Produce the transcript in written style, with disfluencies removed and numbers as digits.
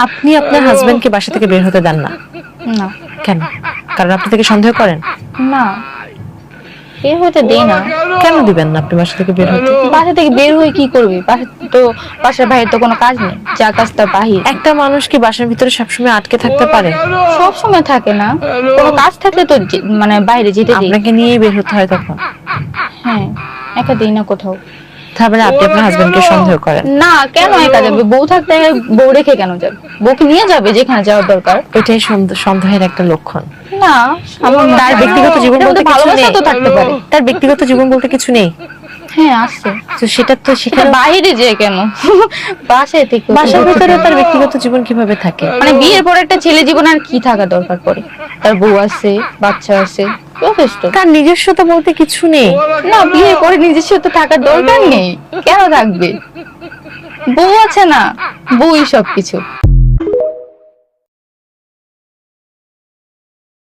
আপনি আপনার হাজবেন্ডকে বাসা থেকে বের হতে দেন না না কেন? কারণ আপনি থেকে সন্দেহ করেন? না, বের হতে দেই না। কেন দিবেন না আপনি বাসা থেকে বের হতে? বাসা থেকে বের হয়ে কি করবি? বাসার বাইরে তো কোনো কাজ নেই, যা কাজ তার বাহির। একটা মানুষ কি বাসার ভিতরে সবসময় আটকে থাকতে পারে? সব সময় থাকে না, কোনো কাজ থাকলে তো মানে বাইরে যেতে দিই। আপনাকে নিয়েই বের হতে হয় তখন? হ্যাঁ, একা দেই না কোথাও। তারপরে আপনি আপনার হাজবেন্ডকে সন্দেহ করেন? না, কেন একা যাবে? বউ থাকতে বউ রেখে কেন যাবে? বউকে নিয়ে যাবে যেখানে যাওয়ার দরকার। এটাই সন্দেহের একটা লক্ষণ। না, তার ব্যক্তিগত জীবন বলতে কিছু ভালোবাসা নেই? তো থাকতে পারে। তার ব্যক্তিগত জীবন বলতে কিছু নেই? হ্যাঁ আছে। তো সেটা তো সেখানে বাইরে যে কেন, বাসায় থেকে। বাসার ভিতরে তার ব্যক্তিগত জীবন কিভাবে থাকে? মানে বিয়ের পর একটা ছেলে জীবন আর কি থাকা দরকার পড়ে? তার বউ আছে, বাচ্চা আছে, যথেষ্ট। তার নিজস্বতা বলতে কিছু নেই? না, বিয়ের পরে নিজস্ব তো থাকার দরকার নেই, কেন থাকবে? বউ আছে না, বউই সবকিছু।